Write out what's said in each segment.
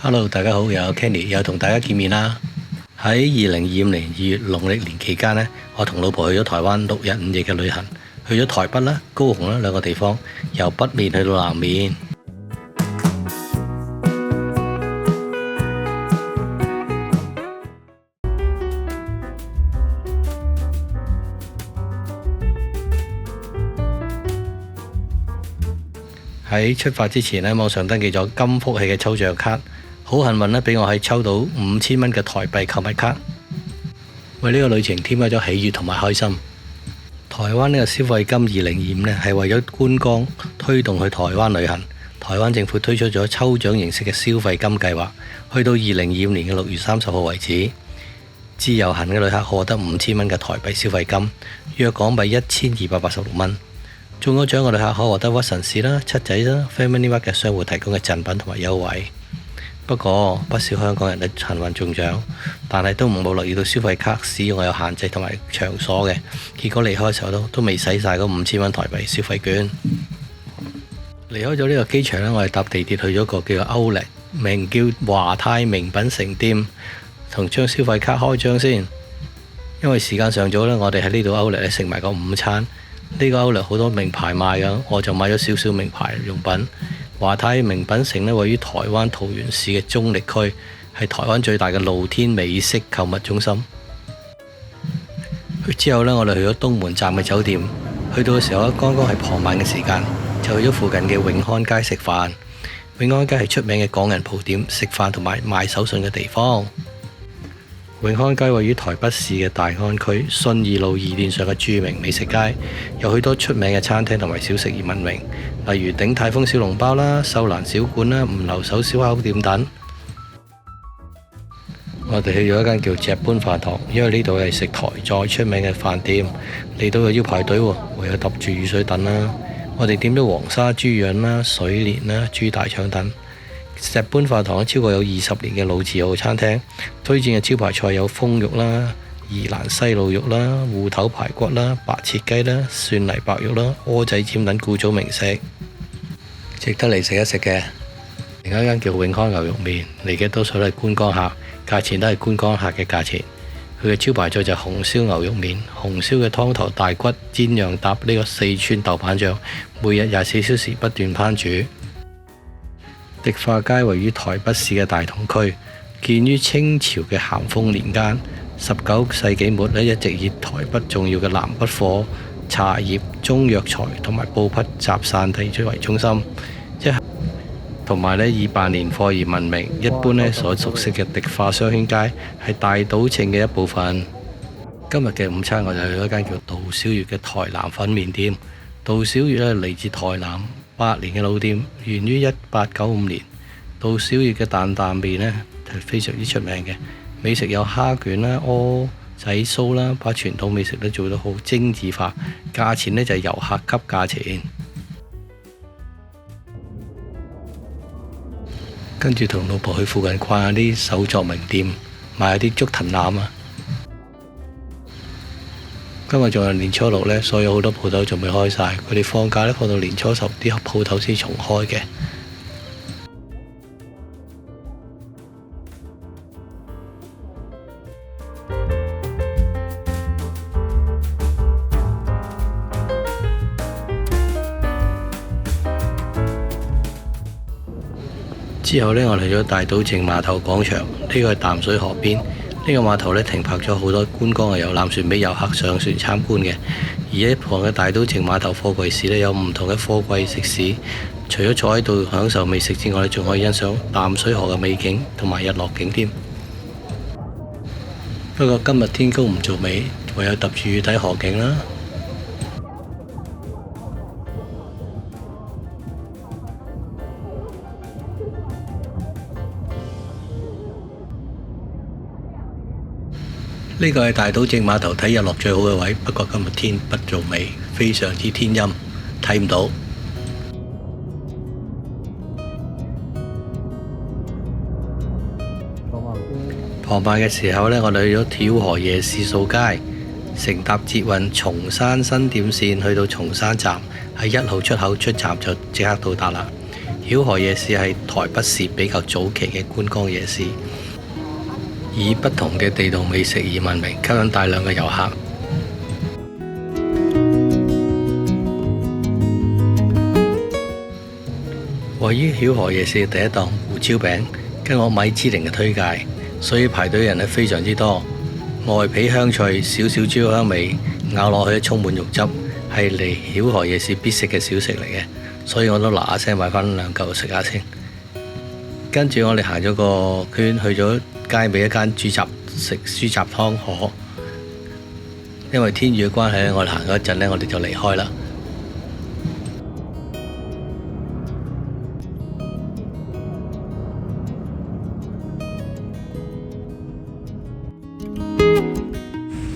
Hello，大家好，又有 Kenny 又同大家見面啦。喺2025年2月農曆年期間呢，我同老婆去咗台灣6日5夜嘅旅行，去咗台北啦、高雄啦兩個地方，由北面去到南面。喺出發之前呢，網上登記咗金福喜嘅抽獎卡，好幸運呢，俾我喺抽到5000蚊嘅台幣購物卡，為呢個旅程添加咗喜悅同埋開心。台灣呢個消費金2025呢，係為咗觀光推動去台灣旅行，台灣政府推出咗抽獎形式嘅消費金計劃，去到2025年嘅6月30號為止，自由行嘅旅客獲得5000蚊嘅台幣消費金，約港幣1286蚊。中咗獎嘅旅客可獲得屈臣氏啦、七仔啦、FamilyMart 嘅商戶提供嘅贈品同埋優惠。不過不少香港人都幸運中獎，但係都冇留意到消費卡使用有限制同埋場所嘅，結果離開嘅時候都未使晒嗰5000蚊台幣消費券。離開咗呢個機場呢，我哋搭地鐵去咗個叫做Outlet，名叫華泰名品城店，同張消費卡開張先。因為時間尚早呢，我哋喺呢度Outlet食埋個午餐。呢個Outlet好多名牌賣㗎，我就買咗少少名牌用品。華泰名品城呢，位於台灣桃園市嘅中壢區，係台灣最大嘅露天美式購物中心。之後呢，我哋去咗東門站嘅酒店，去到嘅時候呢，剛剛係傍晚嘅時間，就去咗附近嘅永康街食飯。永康街係出名嘅港人蒲點、食飯同埋賣手信嘅地方。永康街位於台北市嘅大安區信義路2段上嘅著名美食街，有許多出名嘅餐廳同埋小食而聞名，例如鼎泰豐小籠包啦、秀蘭小館啦、吳留守燒烤店等。我哋去咗一間叫石搬飯堂，因為呢度係食台菜出名嘅飯店，嚟到又要排隊喎，唯有揼住雨水等啦。我哋點咗黃沙豬潤啦、水蓮啦、豬大腸等。石搬飯堂超過有20年嘅老字號餐廳，推薦嘅招牌菜有風肉啦、宜蘭西路肉啦、芋頭排骨啦、白切雞啦、蒜泥白肉啦、蚵仔煎等古早名食，值得嚟食一食嘅。另一間叫永康牛肉麵，嚟嘅多數都係觀光客，價錢都係觀光客嘅價錢。佢嘅招牌菜就係紅燒牛肉麵，紅燒嘅湯頭大骨煎釀搭呢個四川豆瓣醬，每日24小時不斷烹煮。迪化街位於台北市嘅大同區，建於清朝嘅咸豐年間，19世紀末一直以台北重要嘅南北貨、茶葉、中藥材同埋布匹集散地為中心，同埋以辦年貨而聞名。一般所熟悉嘅迪化商圈街係大島埕嘅一部分。今日嘅午餐我就去咗一間叫杜小月嘅台南粉麵店。杜小月嚟自台南，8年嘅老店，源於1895年。杜小月嘅擔擔麵係非常之出名嘅，美食有蝦卷啦、蚵仔酥啦，把傳統美食都做得好精緻化，價錢就係遊客級價錢。跟住同老婆去附近逛下啲手作名店，買下啲竹藤籃啊。今日仲係年初6呢，所以好多鋪頭仲未開晒。佢哋放假放到年初10啲鋪頭先重開嘅。之後呢，我嚟咗大島埕碼頭廣場，呢個係淡水河邊。呢個碼頭停泊咗好多觀光嘅遊覽船俾遊客上船參觀嘅，而一旁嘅大島埕碼頭貨櫃市有唔同嘅貨櫃食肆，除咗坐喺度享受美食之外，仲可以欣賞淡水河嘅美景同埋日落景添。不過今日天公唔做美，唯有揼住雨睇河景啦。呢個係大島埕碼頭睇日落最好嘅位，不過今日天不做美，非常之天陰，睇唔到。傍晚嘅時候呢，我哋去咗跳河夜市掃街，乘搭捷運松山新店線去到松山站，喺1號出口出站就即刻到達啦。曉河夜市係台北市比較早期嘅觀光夜市，以不同嘅地道美食而聞名，吸引大量嘅遊客。位於曉河夜市嘅第一檔胡椒餅，跟我米芝蓮嘅推介，所以排隊人咧非常之多。外皮香脆，少少豬肉香味，咬落去充滿肉汁，係嚟曉河夜市必食嘅小食嚟嘅，所以我都嗱嗱聲買返2嚿食下先。跟住我哋行咗個圈，去咗街尾一間豬雜食豬雜湯河。因為天雨嘅關係咧，我哋行咗一陣咧，我哋就離開啦。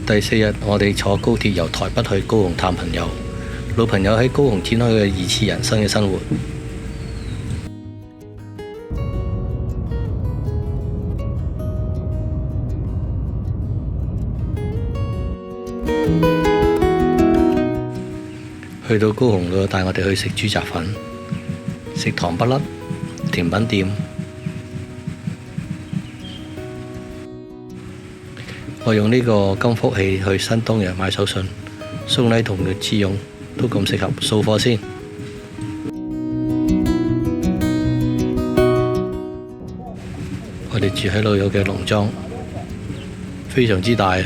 第4日，我哋坐高鐵由台北去高雄探朋友，老朋友喺高雄展開佢2次人生嘅生活。去到高雄佢帶我哋去食豬雜粉，食糖不甩甜品店。我用呢個金福氣去新東陽買手信，送禮同佢自用都咁適合。掃貨先。我哋住喺老友嘅農莊，非常之大啊！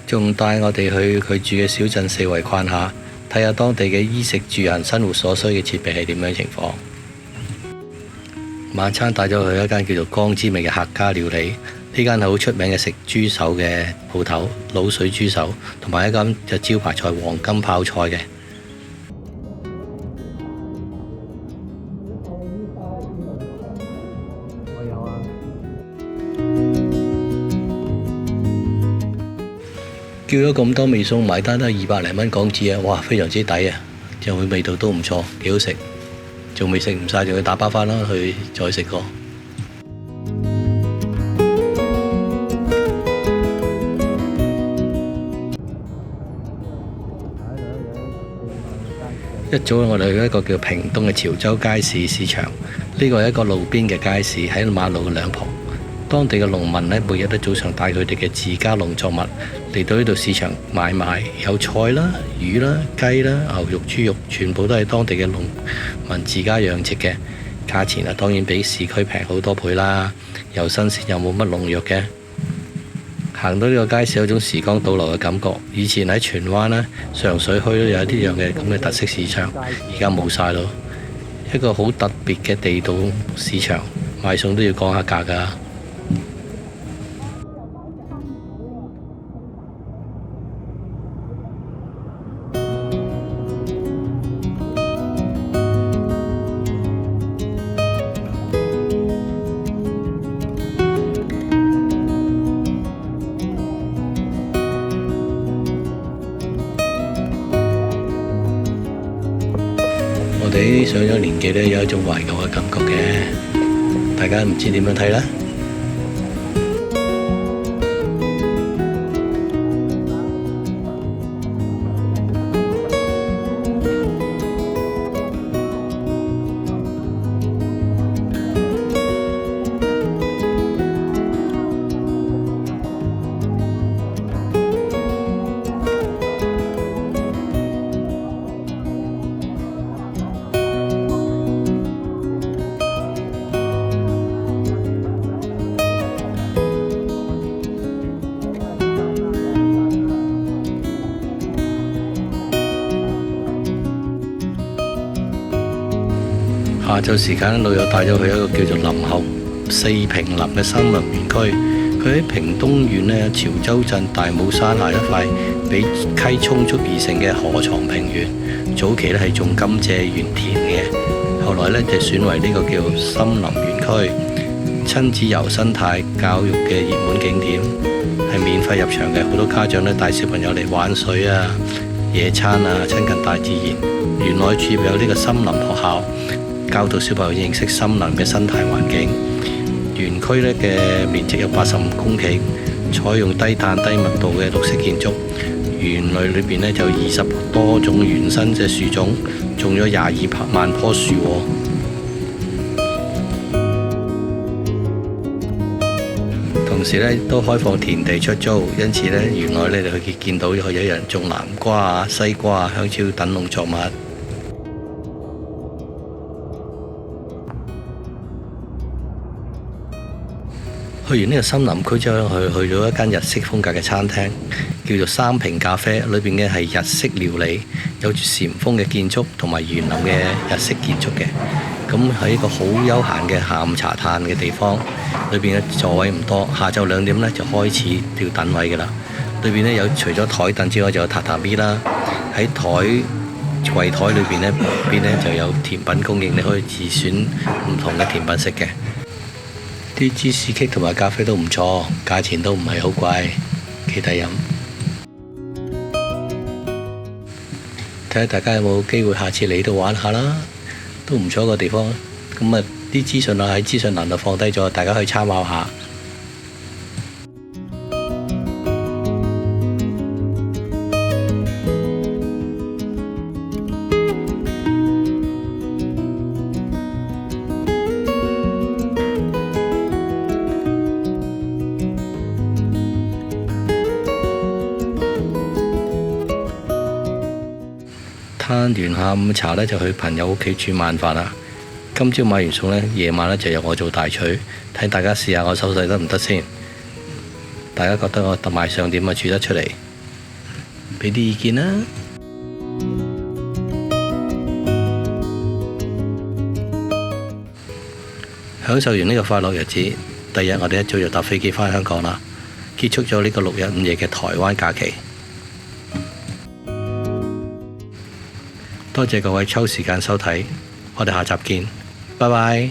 仲帶我哋去佢住嘅小鎮四圍逛下，睇下當地嘅衣食住行生活所需嘅設備係點樣情況。晚餐帶咗去一間叫做江之味嘅客家料理，呢間係好出名嘅食豬手嘅鋪頭，滷水豬手，同埋一間就招牌菜黃金泡菜嘅。叫咗咁多味餸，埋單都係200零蚊港紙啊！哇，非常之抵啊！就會味道都唔錯，幾好食。仲未食唔晒，仲要打包返啦去再食過。一早我哋去一個叫屏東嘅潮州街市市場，呢個係一個路邊嘅街市，喺馬路嘅兩旁。當地嘅農民呢，每日都早上帶佢哋嘅自家農作物嚟到呢度市場買賣，有菜啦、魚啦、雞啦、牛肉、豬肉，全部都係當地嘅農民自家養殖嘅，價錢啊當然比市區平好多倍啦，又新鮮又冇乜農藥嘅。行到呢個街市有種時光倒流嘅感覺，以前喺荃灣啦、上水墟都有一啲樣嘅咁嘅特色市場，而家冇晒咯。一個好特別嘅地道市場，買餸都要講下價㗎。我哋上咗年紀呢，有一種懷舊嘅感覺嘅，大家唔知點樣睇呢？下晝時間，老友帶咗去一個叫做林後四平林嘅森林園區。佢喺屏東縣呢潮州鎮大帽山下一塊被溪沖築而成嘅河床平原。早期呢係種甘蔗園田嘅，後來呢就選為呢個叫森林園區，親子遊生態教育嘅熱門景點，係免費入場嘅。好多家長呢帶小朋友嚟玩水啊、野餐啊，親近大自然。園內設有呢個森林學校，教導小朋友認識森林嘅生態環境。園區呢嘅面積有85公頃，採用低碳低密度嘅綠色建築。園內裏邊呢就20多種原生嘅樹種，種咗22萬棵樹喎。同時呢都開放田地出租，因此呢園內呢你可以見到有人種南瓜啊、西瓜啊、香蕉等農作物。去完呢個森林區之後，去咗一間日式風格嘅餐廳，叫做三平咖啡。裏邊嘅係日式料理，有住禪風嘅建築同埋園林嘅日式建築嘅。咁喺一個好悠閒嘅下午茶嘆嘅地方，裏邊嘅座位唔多，下晝2點呢就開始要等位㗎啦。裏邊呢有除咗台凳之外，就有榻榻米啦。喺櫃台裏邊呢邊呢就有甜品供應，你可以自選唔同嘅甜品食嘅。啲芝士棘同埋咖啡都唔錯，價錢都唔係好貴，幾抵飲。睇下大家有冇機會下次嚟度玩下啦，都唔錯個地方。咁啊，啲資訊喺資訊欄度放低咗，大家可以參考下。攤完下午茶呢，就去朋友屋企煮晚飯啦。今朝買完餸呢，夜晚呢就由我做大廚，睇大家試下我手勢得唔得先。大家覺得我賣相點啊？煮得出嚟，俾啲意見啦。享受完呢個快樂日子，第日我哋一早就搭飛機返香港啦，結束咗呢個6日5夜嘅台灣假期。多謝各位抽時間收睇，我哋下集見，拜拜。